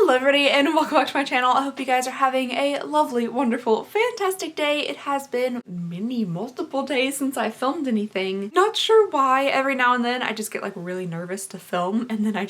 Hello everybody and welcome back to my channel. I hope you guys are having a lovely, wonderful, fantastic day. It has been multiple days since I filmed anything. Not sure why. Every now and then I just get like really nervous to film and then I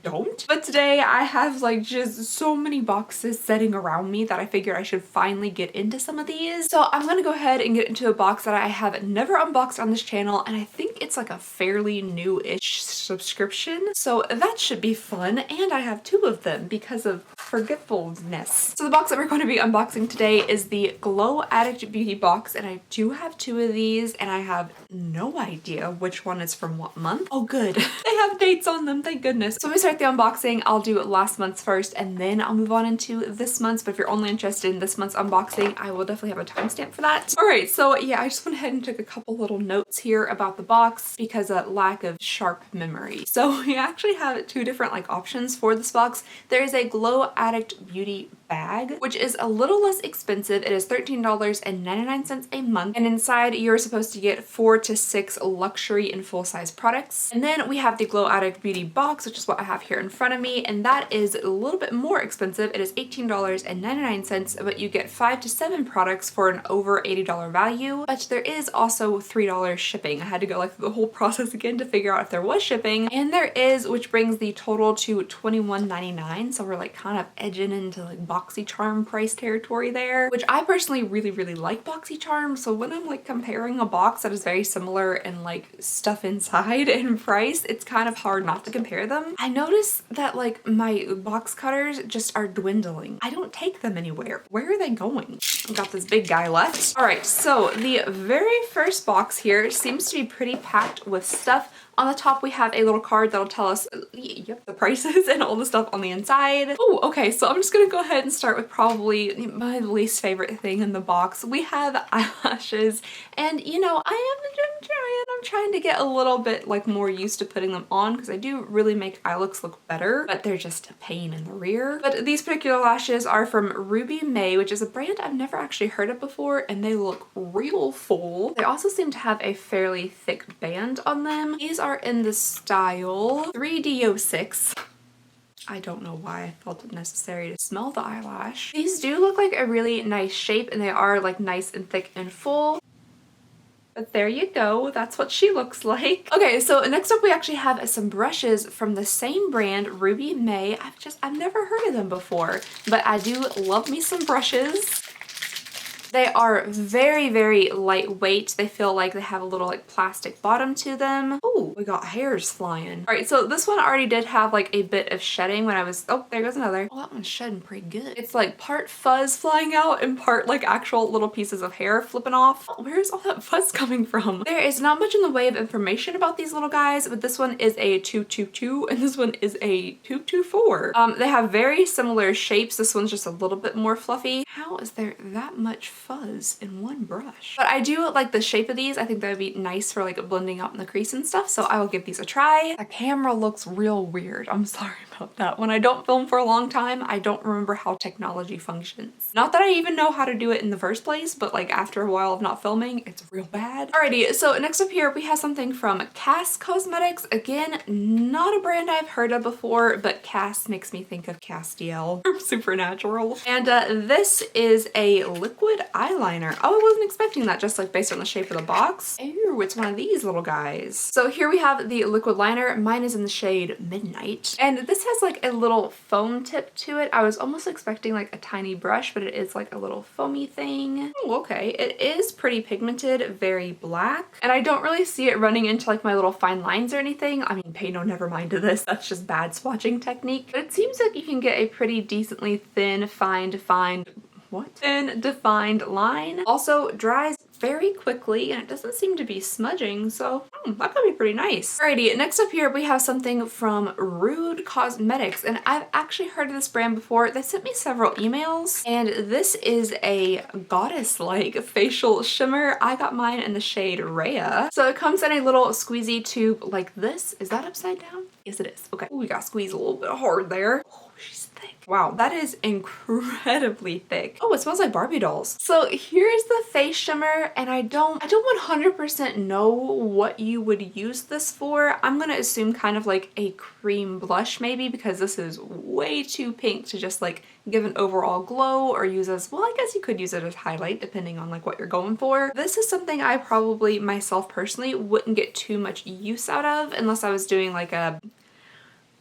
don't. But today I have like just so many boxes sitting around me that I figured I should finally get into some of these. So I'm gonna go ahead and get into a box that I have never unboxed on this channel, and I think it's like a fairly new-ish subscription. So that should be fun, and I have two of them because of forgetfulness. So the box that we're going to be unboxing today is the Glow Addict Beauty box, and I do have two of these and I have no idea which one is from what month. Oh good, they have dates on them, thank goodness. So when we start the unboxing, I'll do last month's first and then I'll move on into this month's, but if you're only interested in this month's unboxing, I will definitely have a timestamp for that. Alright, so yeah, I just went ahead and took a couple little notes here about the box because of lack of sharp memory. So we actually have two different like options for this box. There is a Glow Addict Beauty bag, which is a little less expensive. It is $13.99 a month, and inside you're supposed to get 4 to 6 luxury and full-size products. And then we have the Glow Addict Beauty box, which is what I have here in front of me, and that is a little bit more expensive. It is $18.99, but you get 5 to 7 products for an over $80 value, but there is also $3 shipping. I had to go like through the whole process again to figure out if there was shipping, and there is, which brings the total to $21.99. So we're like kind of edging into like BoxyCharm price territory there, which I personally really like BoxyCharm. So when I'm like comparing a box that is very similar in like stuff inside and price, it's kind of hard not to compare them. I notice that like my box cutters just are dwindling. I don't take them anywhere. Where are they going? I've got this big guy left. All right, so the very first box here seems to be pretty packed with stuff. On the top, we have a little card that'll tell us the prices and all the stuff on the inside. Oh, okay, so I'm just gonna go ahead and start with probably my least favorite thing in the box. We have eyelashes, and you know, I'm trying to get a little bit like more used to putting them on because I do really make eye looks look better, but they're just a pain in the rear. But these particular lashes are from Ruby May, which is a brand I've never actually heard of before, and they look real full. They also seem to have a fairly thick band on them. These are in the style 3D06. I don't know why I felt it necessary to smell the eyelash. These do look like a really nice shape, and they are like nice and thick and full. But there you go, that's what she looks like. Okay, so next up we actually have some brushes from the same brand, Ruby May. I've never heard of them before, but I do love me some brushes. They are very lightweight. They feel like they have a little like plastic bottom to them. Oh, we got hairs flying. All right, so this one already did have like a bit of shedding when I was, oh, there goes another. Oh, that one's shedding pretty good. It's like part fuzz flying out and part like actual little pieces of hair flipping off. Oh, where's all that fuzz coming from? There is not much in the way of information about these little guys, but this one is a 222 and this one is a 224. They have very similar shapes. This one's just a little bit more fluffy. How is there that much fuzz in one brush? But I do like the shape of these. I think that would be nice for like blending out in the crease and stuff, so I will give these a try. The camera looks real weird. I'm sorry about that. When I don't film for a long time, I don't remember how technology functions. Not that I even know how to do it in the first place, but like after a while of not filming, it's real bad. Alrighty, so next up here we have something from Cass Cosmetics. Again, not a brand I've heard of before, but Cass makes me think of Castiel from Supernatural. And this is a liquid eyeliner. Oh, I wasn't expecting that just like based on the shape of the box. Ooh, it's one of these little guys. So here we have the liquid liner. Mine is in the shade Midnight. And this has like a little foam tip to it. I was almost expecting like a tiny brush, but it is like a little foamy thing. Oh, okay. It is pretty pigmented, very black. And I don't really see it running into like my little fine lines or anything. I mean, pay no never mind to this. That's just bad swatching technique. But it seems like you can get a pretty decently thin, fine, defined thin defined line. Also dries very quickly and it doesn't seem to be smudging, so that could be pretty nice. Alrighty, next up here we have something from Rude Cosmetics, and I've actually heard of this brand before. They sent me several emails, and this is a goddess-like facial shimmer. I got mine in the shade Rhea. So it comes in a little squeezy tube like this. Is that upside down? Yes, it is. Okay. Ooh, we got squeezed a little bit hard there. Oh, She's thick. Wow, that is incredibly thick. Oh, it smells like Barbie dolls. So here's the face shimmer, and I don't 100% know what you would use this for. I'm gonna assume kind of like a cream blush maybe, because this is way too pink to just like give an overall glow or use as, well, I guess you could use it as highlight depending on like what you're going for. This is something I probably myself personally wouldn't get too much use out of unless I was doing like a,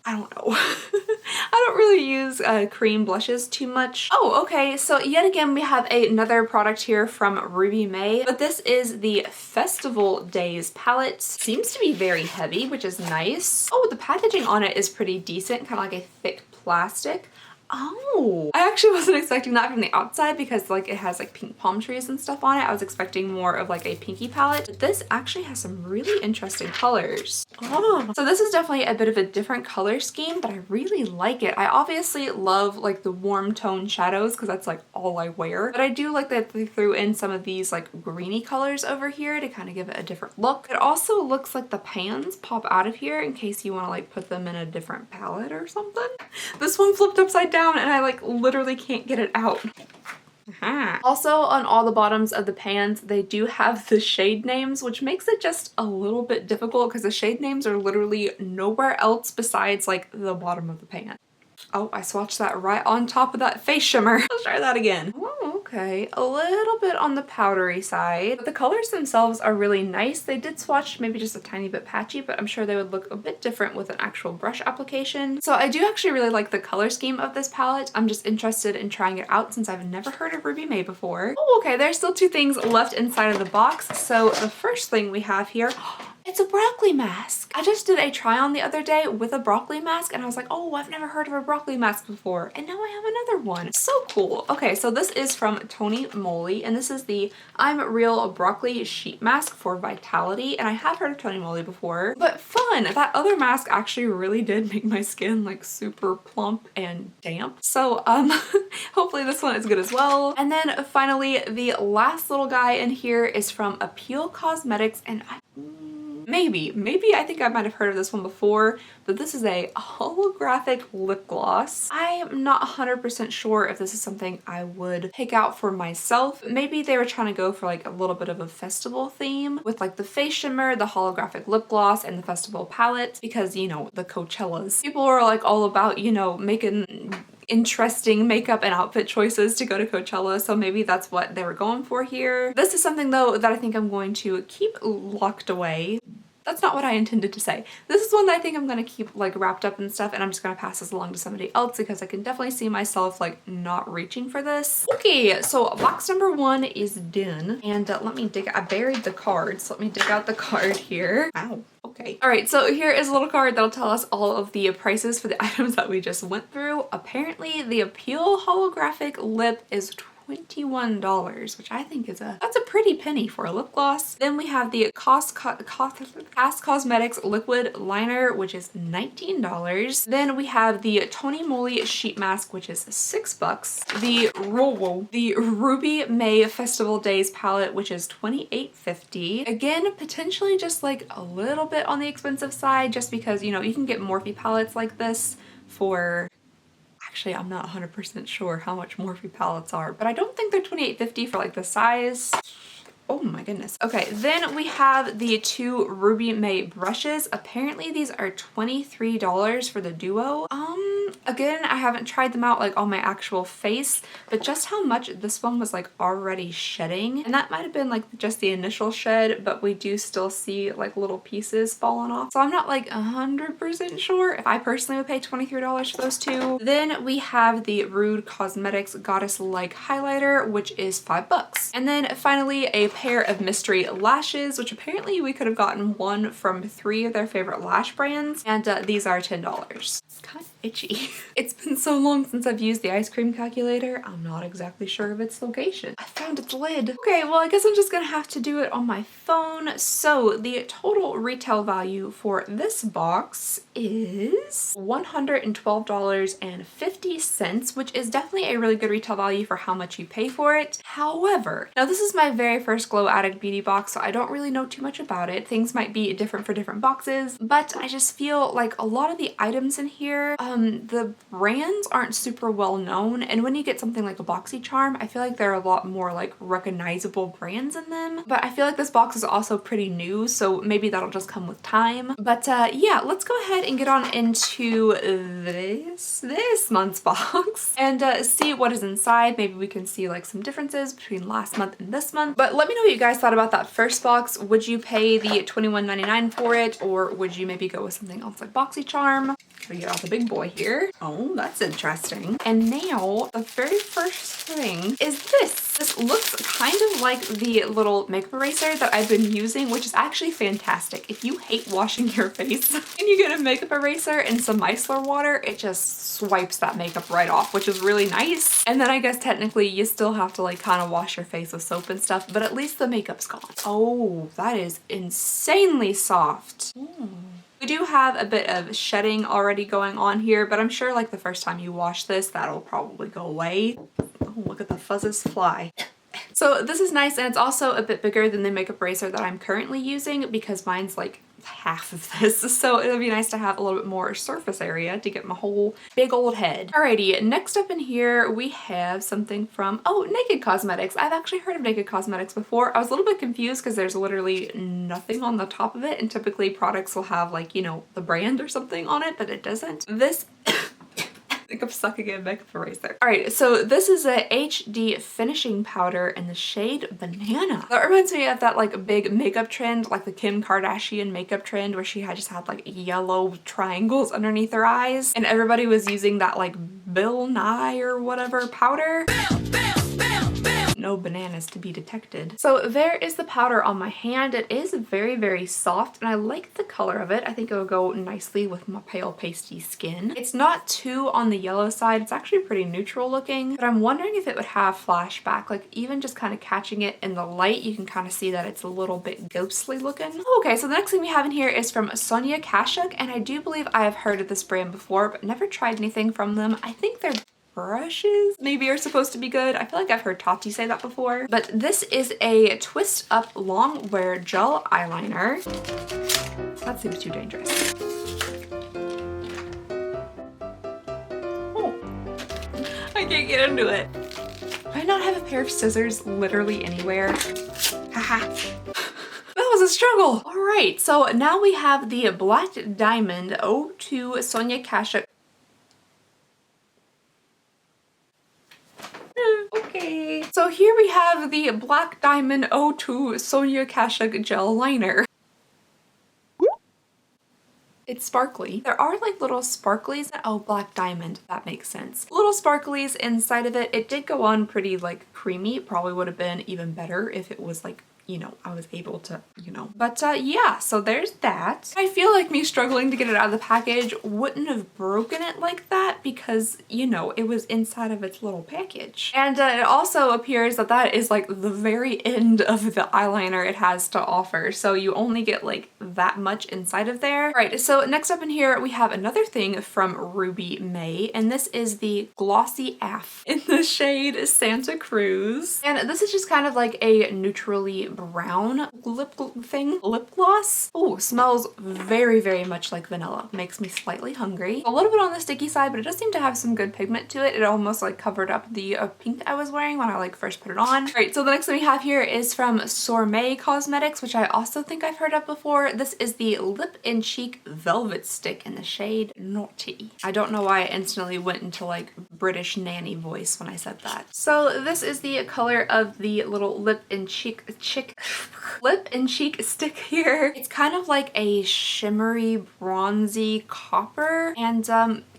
I don't know. I don't really use cream blushes too much. Oh, okay, so yet again we have another product here from Ruby May, but this is the Festival Days palette. Seems to be very heavy, which is nice. Oh, the packaging on it is pretty decent, kind of like a thick plastic. Oh, I actually wasn't expecting that from the outside because like it has like pink palm trees and stuff on it. I was expecting more of like a pinky palette, but this actually has some really interesting colors. Oh, so this is definitely a bit of a different color scheme, but I really like it. I obviously love like the warm tone shadows because that's like all I wear, but I do like that they threw in some of these like greeny colors over here to kind of give it a different look. It also looks like the pans pop out of here in case you want to like put them in a different palette or something. This one flipped upside down and I like literally can't get it out. Also, on all the bottoms of the pans, they do have the shade names, which makes it just a little bit difficult because the shade names are literally nowhere else besides like the bottom of the pan. Oh, I swatched that right on top of that face shimmer. Let's try that again. Oh, okay. A little bit on the powdery side, but the colors themselves are really nice. They did swatch maybe just a tiny bit patchy, but I'm sure they would look a bit different with an actual brush application. So I do actually really like the color scheme of this palette. I'm just interested in trying it out since I've never heard of Ruby May before. Oh, okay. There's still two things left inside of the box. So the first thing we have here, it's a broccoli mask. I just did a try on the other day with a broccoli mask and I was like, oh, I've never heard of a broccoli mask before. And now I have another one. So cool. Okay, so this is from Tony Moly and this is the I'm Real Broccoli Sheet Mask for Vitality. And I have heard of Tony Moly before, but fun. That other mask actually really did make my skin like super plump and damp. So hopefully this one is good as well. And then finally, the last little guy in here is from Appeal Cosmetics and Maybe I think I might have heard of this one before, but this is a holographic lip gloss. I'm not 100% sure if this is something I would pick out for myself. Maybe they were trying to go for like a little bit of a festival theme with like the face shimmer, the holographic lip gloss, and the festival palette because, you know, the Coachellas. People are like all about, you know, making interesting makeup and outfit choices to go to Coachella, so maybe that's what they were going for here. This is something though that I think I'm going to keep locked away. That's not what I intended to say. This is one that I think I'm gonna keep like wrapped up and stuff, and I'm just gonna pass this along to somebody else because I can definitely see myself like not reaching for this. Okay, so box number one is done, and let me dig, I buried the card, so let me dig out the card here. Ow. Okay. All right, so here is a little card that'll tell us all of the prices for the items that we just went through. Apparently, the Appeal holographic lip is $21, which I think is that's a pretty penny for a lip gloss. Then we have the Cast Cosmetics liquid liner, which is $19. Then we have the Tony Moly sheet mask, which is $6. The Ruby May Festival Days palette, which is $28.50. Again, potentially just like a little bit on the expensive side, just because, you know, you can get Morphe palettes like this for, actually, I'm not 100% sure how much Morphe palettes are, but I don't think they're $28.50 for like the size. Oh my goodness. Okay, then we have the two Ruby May brushes. Apparently these are $23 for the duo. Again, I haven't tried them out like on my actual face, but just how much this one was like already shedding. And that might have been like just the initial shed, but we do still see like little pieces falling off. So I'm not like 100% sure if I personally would pay $23 for those two. Then we have the Rude Cosmetics Goddess Like highlighter, which is $5. And then finally a pair of mystery lashes, which apparently we could have gotten one from 3 of their favorite lash brands, and these are $10. It's kind of itchy. It's been so long since I've used the ice cream calculator, I'm not exactly sure of its location. I found its lid. Okay, well I guess I'm just gonna have to do it on my phone. So the total retail value for this box is $112.50, which is definitely a really good retail value for how much you pay for it. However, now this is my very first Glow Addict beauty box, so I don't really know too much about it. Things might be different for different boxes, but I just feel like a lot of the items in here, the brands aren't super well known, and when you get something like a BoxyCharm, I feel like there are a lot more like recognizable brands in them. But I feel like this box is also pretty new, so maybe that'll just come with time. But yeah, let's go ahead and get on into this month's box and see what is inside. Maybe we can see like some differences between last month and this month. But let me know what you guys thought about that first box. Would you pay the $21.99 for it, or would you maybe go with something else like BoxyCharm? We get out the big boy here. Oh, that's interesting. And now the very first thing is this. This looks kind of like the little makeup eraser that I've been using, which is actually fantastic. If you hate washing your face and you get a makeup eraser and some micellar water, it just swipes that makeup right off, which is really nice. And then I guess technically you still have to like kind of wash your face with soap and stuff, but at least the makeup's gone. Oh, that is insanely soft. We do have a bit of shedding already going on here, but I'm sure like the first time you wash this, that'll probably go away. Oh, look at the fuzzes fly. So this is nice, and it's also a bit bigger than the makeup eraser that I'm currently using because mine's like half of this, so it'll be nice to have a little bit more surface area to get my whole big old head. Alrighty, next up in here we have something from, oh, Naked Cosmetics. I've actually heard of Naked Cosmetics before. I was a little bit confused because there's literally nothing on the top of it, and typically products will have like, you know, the brand or something on it, but it doesn't. This I think I'm sucking in makeup eraser. Alright, so this is a HD finishing powder in the shade Banana. That reminds me of that like big makeup trend, like the Kim Kardashian makeup trend where she had just had like yellow triangles underneath her eyes, and everybody was using that like Bill Nye or whatever powder. No bananas to be detected. So there is the powder on my hand. It is very, very soft, and I like the color of it. I think it will go nicely with my pale pasty skin. It's not too on the yellow side. It's actually pretty neutral looking, but I'm wondering if it would have flashback. Like even just kind of catching it in the light, you can kind of see that it's a little bit ghostly looking. Okay, so the next thing we have in here is from Sonia Kashuk, and I do believe I have heard of this brand before, but never tried anything from them. I think they're brushes maybe are supposed to be good. I feel like I've heard Tati say that before. But this is a twist up long wear gel eyeliner. That seems too dangerous. Oh, I can't get into it. Do I not have a pair of scissors literally anywhere? Haha. That was a struggle. All right, so now we have the Black Diamond 02 Sonia Kashuk. Okay, so here we have the Black Diamond 02 Sonia Kashuk gel liner. It's sparkly. There are like little sparklies. Oh, Black Diamond. That makes sense. Little sparklies inside of it. It did go on pretty like creamy. Probably would have been even better if it was like, you know, I was able to, you know. But yeah, so there's that. I feel like me struggling to get it out of the package wouldn't have broken it like that because, you know, it was inside of its little package. And it also appears that that is like the very end of the eyeliner it has to offer. So you only get like that much inside of there. All right, so next up in here, we have another thing from Ruby May, and this is the Glossy AF in the shade Santa Cruz. And this is just kind of like a neutrally brown lip gloss. Oh, smells very, very much like vanilla. Makes me slightly hungry. A little bit on the sticky side, but it does seem to have some good pigment to it. It almost like covered up the pink I was wearing when I like first put it on. All right, so the next thing we have here is from Sourmay Cosmetics, which I also think I've heard of before. This is the Lip and Cheek Velvet Stick in the shade Naughty. I don't know why I instantly went into like British nanny voice when I said that. So this is the color of the little lip and cheek stick here. It's kind of like a shimmery bronzy copper, and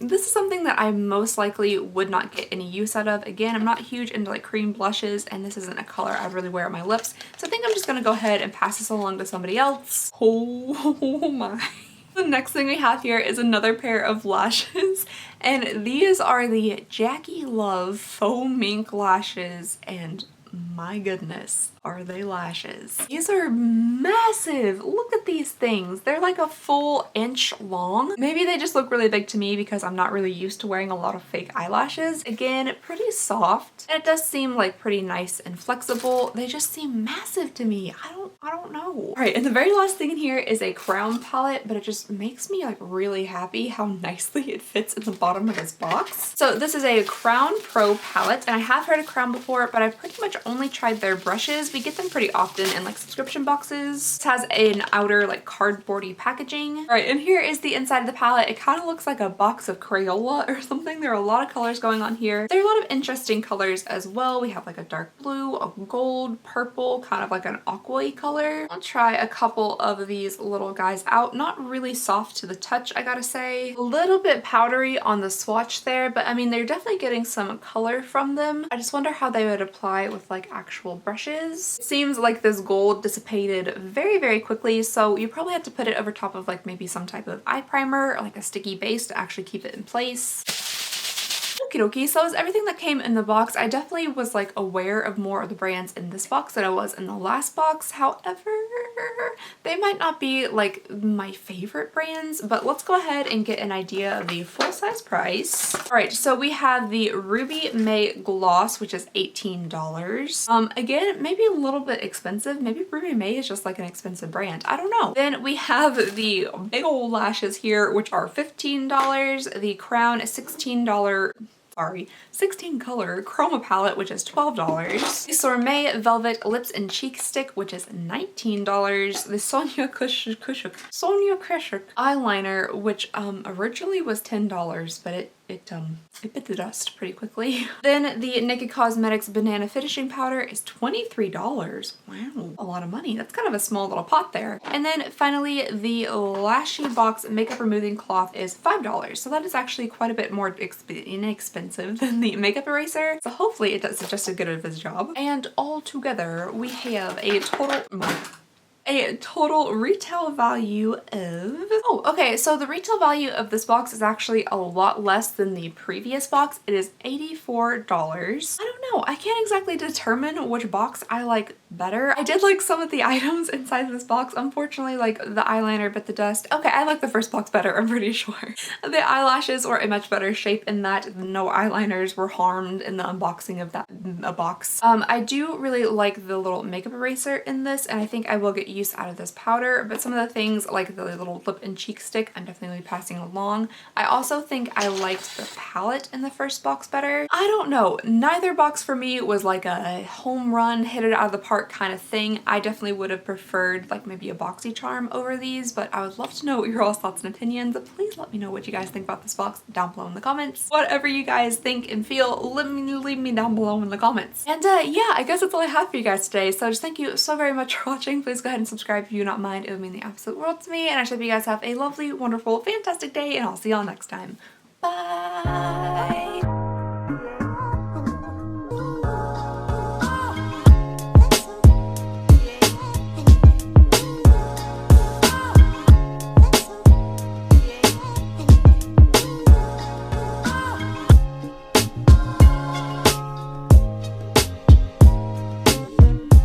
this is something that I most likely would not get any use out of. Again, I'm not huge into like cream blushes, and this isn't a color I really wear on my lips, so I think I'm just gonna go ahead and pass this along to somebody else. Oh my. The next thing we have here is another pair of lashes, and these are the Jackie Love Faux Mink lashes, and my goodness, are they lashes. These are massive. Look at these things. They're like a full inch long. Maybe they just look really big to me because I'm not really used to wearing a lot of fake eyelashes. Again, pretty soft. And it does seem like pretty nice and flexible. They just seem massive to me. I don't know. All right, and the very last thing in here is a crown palette, but it just makes me like really happy how nicely it fits in the bottom of this box. So this is a Crown Pro palette, and I have heard of Crown before, but I've pretty much only tried their brushes. We get them pretty often in like subscription boxes. This has an outer like cardboardy packaging. All right, and here is the inside of the palette. It kind of looks like a box of Crayola or something. There are a lot of colors going on here. There are a lot of interesting colors as well. We have like a dark blue, a gold, purple, kind of like an aqua-y color. I'll try a couple of these little guys out. Not really soft to the touch, I gotta say. A little bit powdery on the swatch there, but I mean, they're definitely getting some color from them. I just wonder how they would apply with like actual brushes. It seems like this gold dissipated very, very quickly, so you probably have to put it over top of like maybe some type of eye primer or like a sticky base to actually keep it in place. Okie dokie, so is everything that came in the box. I definitely was like aware of more of the brands in this box than I was in the last box. However, they might not be like my favorite brands, but let's go ahead and get an idea of the full size price. All right, so we have the Ruby May Gloss, which is $18. Again, maybe a little bit expensive. Maybe Ruby May is just like an expensive brand. I don't know. Then we have the big old lashes here, which are $15. The Crown is $16. 16 color chroma palette, which is $12. The Sorbet Velvet Lips and Cheek Stick, which is $19. The Sonia Kashuk eyeliner, which originally was $10, but it bit the dust pretty quickly. Then the Naked Cosmetics Banana Finishing Powder is $23. Wow, a lot of money. That's kind of a small little pot there. And then finally, the Lashy Box Makeup Removing Cloth is $5. So that is actually quite a bit more inexpensive than the makeup eraser. So hopefully it does just as good of its job. And all together, we have a total retail value of... Oh, okay, so the retail value of this box is actually a lot less than the previous box. It is $84. I don't know, I can't exactly determine which box I like better. I did like some of the items inside this box. Unfortunately, like the eyeliner bit the dust. Okay, I like the first box better, I'm pretty sure. The eyelashes were in much better shape in that no eyeliners were harmed in the unboxing of that box. I do really like the little makeup eraser in this, and I think I will get use out of this powder, but some of the things like the little lip and cheek stick I'm definitely passing along. I also think I liked the palette in the first box better. I don't know, neither box for me was like a home run, hit it out of the park kind of thing. I definitely would have preferred like maybe a BoxyCharm over these, but I would love to know what your all's thoughts and opinions. Please let me know what you guys think about this box down below in the comments. Whatever you guys think and feel, leave me down below in the comments. And yeah, I guess that's all I have for you guys today. So just thank you so very much for watching. Please go ahead and subscribe if you do not mind. It would mean the absolute world to me. And I hope you guys have a lovely, wonderful, fantastic day, and I'll see y'all next time. Bye!